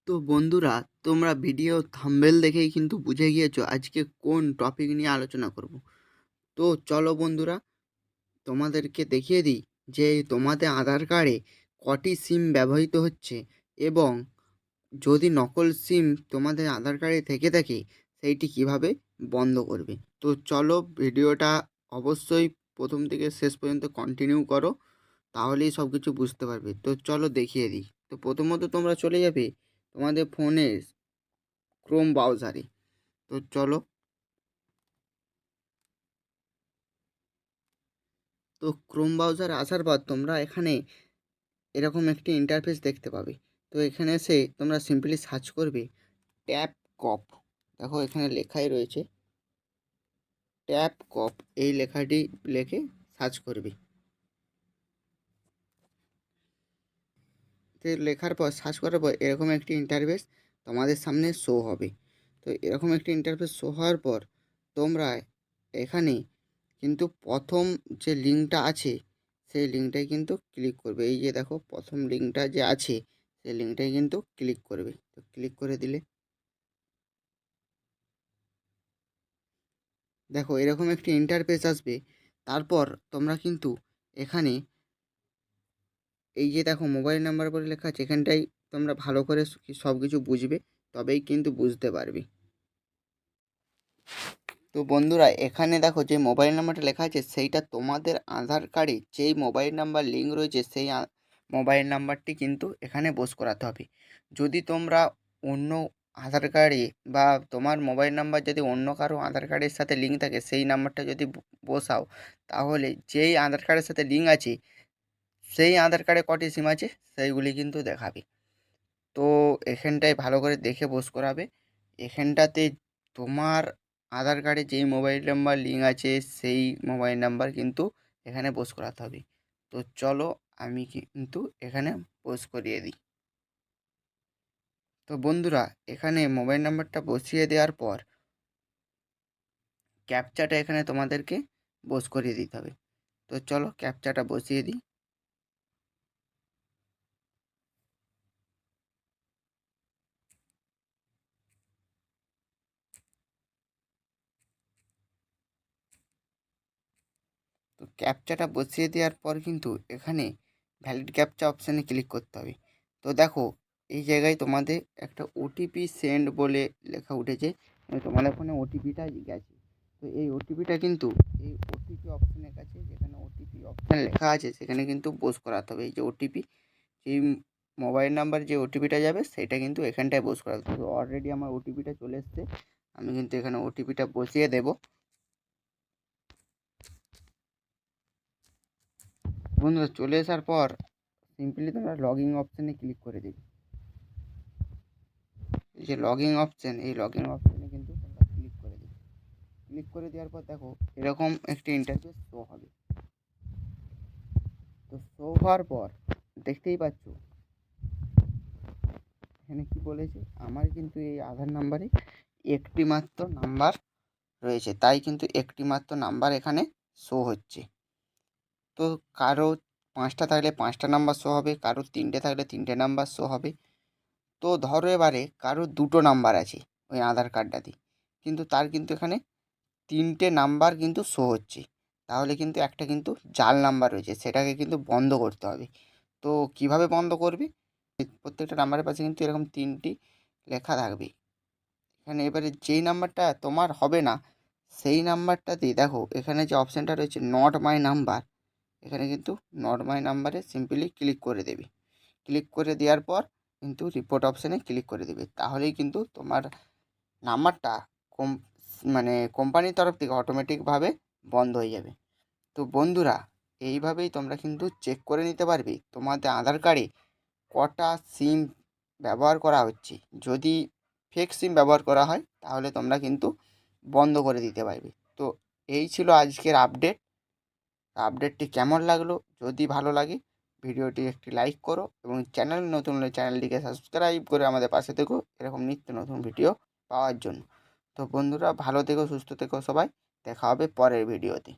তো বন্ধুরা, তোমরা ভিডিও থাম্বনেল দেখেই কিন্তু বুঝে গিয়েছো আজকে কোন টপিক নিয়ে আলোচনা করব। তো চলো বন্ধুরা, তোমাদেরকে দেখিয়ে দিই যে তোমাদের আধার কার্ডে কটি সিম ব্যবহৃত হচ্ছে এবং যদি নকল সিম তোমাদের আধার কার্ডে থেকে থাকে সেইটি কিভাবে বন্ধ করবে। তো চলো ভিডিওটা অবশ্যই প্রথম থেকে শেষ পর্যন্ত কন্টিনিউ করো, তাহলেই সব কিছু বুঝতে পারবে। তো চলো দেখিয়ে দিই। তো প্রথমত তোমরা চলে যাবে তোমাদের ফোনের ক্রোম ব্রাউজারে। তো চলো, তো ক্রোম ব্রাউজারে আসার পর তোমরা এখানে এরকম একটি ইন্টারফেস দেখতে পাবে। তো এখানে এসে তোমরা সিম্পলি সার্চ করবে ট্যাপ কপ। দেখো এখানে লেখাই রয়েছে ট্যাপ কপ, এই লেখাটি লিখে সার্চ করবে। তো লেখার পর সার্চ করার পর এরকম একটি ইন্টারফেস তোমাদের সামনে শো হবে। তো এরকম একটি ইন্টারফেস শো হওয়ার পর তোমরা এখানে কিন্তু প্রথম যে লিঙ্কটা আছে সেই লিঙ্কটাই কিন্তু ক্লিক করবে। এই যে দেখো প্রথম লিঙ্কটা যে আছে সেই লিঙ্কটাই কিন্তু ক্লিক করবে। তো ক্লিক করে দিলে দেখো এরকম একটি ইন্টারফেস আসবে। তারপর তোমরা কিন্তু এখানে এই যে দেখো মোবাইল নাম্বার বলে লেখা আছে, এখানটাই তোমরা ভালো করে সব কিছু বুঝবে, তবেই কিন্তু বুঝতে পারবে। তো বন্ধুরা, এখানে দেখো যে মোবাইল নাম্বারটা লেখা আছে সেইটা তোমাদের আধার কার্ডে যেই মোবাইল নাম্বার লিঙ্ক রয়েছে সেই মোবাইল নাম্বারটি কিন্তু এখানে বস করাতে হবে। যদি তোমরা অন্য আধার কার্ডে বা তোমার মোবাইল নাম্বার যদি অন্য কারো আধার কার্ডের সাথে লিঙ্ক থাকে সেই নাম্বারটা যদি বসাও, তাহলে যেই আধার কার্ডের সাথে লিঙ্ক আছে সেই আধার কার্ডে কটি সিম আছে সেইগুলি কিন্তু দেখাবে। তো এখানটায় ভালো করে দেখে বস করাবে। এখানটাতে তোমার আধার কার্ডে যেই মোবাইল নাম্বার লিঙ্ক আছে সেই মোবাইল নাম্বার কিন্তু এখানে পোস্ট করাতে হবে। তো চলো আমি কিন্তু এখানে পোস্ট করিয়ে দিই। তো বন্ধুরা, এখানে মোবাইল নাম্বারটা বসিয়ে দেওয়ার পর ক্যাপচাটা এখানে তোমাদেরকে পোস্ট করিয়ে দিতে হবে। তো চলো ক্যাপচাটা বসিয়ে দিই। তো ক্যাপচাটা বসিয়ে দেওয়ার পর কিন্তু এখানে ভ্যালিড ক্যাপচা অপশানে ক্লিক করতে হবে। তো দেখো এই জায়গায় তোমাদের একটা ওটিপি সেন্ড বলে লেখা উঠেছে, তোমাদের ফোনে ওটিপিটা গেছে। তো এই ওটিপিটা কিন্তু এই ওটিপি অপশানের কাছে যেখানে ওটিপি অপশান লেখা আছে সেখানে কিন্তু পোস্ট করাতে হবে। এই যে ওটিপি, যেই মোবাইল নাম্বার যে ওটিপিটা যাবে সেটা কিন্তু এখানটায় পোস্ট করাতে হবে। তো অলরেডি আমার ওটিপিটা চলে এসছে, আমি কিন্তু এখানে ওটিপিটা বসিয়ে দেবো। বন্ধুরা, চলে আসার পর সিম্পলি তোমরা লগ ইন অপশানে ক্লিক করে দেবে। এই যে লগ ইন অপশান, এই লগ ইন অপশানে কিন্তু তোমরা ক্লিক করে দেবে। ক্লিক করে দেওয়ার পর দেখো এরকম একটি ইন্টারফেস শো হবে। তো শো হওয়ার পর দেখতেই পাচ্ছ এখানে কি বলেছে, আমার কিন্তু এই আধার নাম্বারে একটি মাত্র নাম্বার রয়েছে, তাই কিন্তু একটি মাত্র নাম্বার এখানে শো হচ্ছে। তো কারো 5টা থাকলে 5টা নাম্বার শো হবে, কারো 3টে থাকলে 3টে নাম্বার শো হবে। তো ধরো এবারে কারো 2টো নাম্বার আছে ওই আধার কার্ডটাতে, কিন্তু তার কিন্তু এখানে 3টে নাম্বার কিন্তু শো হচ্ছে, তাহলে কিন্তু একটা কিন্তু জাল নাম্বার রয়েছে, সেটাকে কিন্তু বন্ধ করতে হবে। তো কিভাবে বন্ধ করবে, প্রত্যেকটা নাম্বারের পাশে কিন্তু এরকম 3টি লেখা থাকবে। এখানে এবারে যেই নাম্বারটা তোমার হবে না সেই নাম্বারটাতে দেখো এখানে যে অপশানটা রয়েছে নট মাই নাম্বার, এখানে কিন্তু নট মাই নাম্বারে সিম্পলি ক্লিক করে দেবে। ক্লিক করে দেওয়ার পর কিন্তু রিপোর্ট অপশানে ক্লিক করে দেবে, তাহলেই কিন্তু তোমার নাম্বারটা কম মানে কোম্পানির তরফ থেকে অটোমেটিকভাবে বন্ধ হয়ে যাবে। তো বন্ধুরা, এইভাবেই তোমরা কিন্তু চেক করে নিতে পারবে তোমাদের আধার কার্ডে কটা সিম ব্যবহার করা হচ্ছে। যদি ফেক সিম ব্যবহার করা হয় তাহলে তোমরা কিন্তু বন্ধ করে দিতে পারবে। তো এই ছিল আজকের আপডেট। আপডেটটি কেমন লাগলো, যদি ভালো লাগে ভিডিওটি একটি লাইক করো এবং চ্যানেল নতুন হলে চ্যানেলটিকে সাবস্ক্রাইব করে আমাদের পাশে থেকো এরকম নিত্য নতুন ভিডিও পাওয়ার জন্য। তো বন্ধুরা, ভালো থেকো, সুস্থ থেকো সবাই, দেখা হবে পরের ভিডিওতে।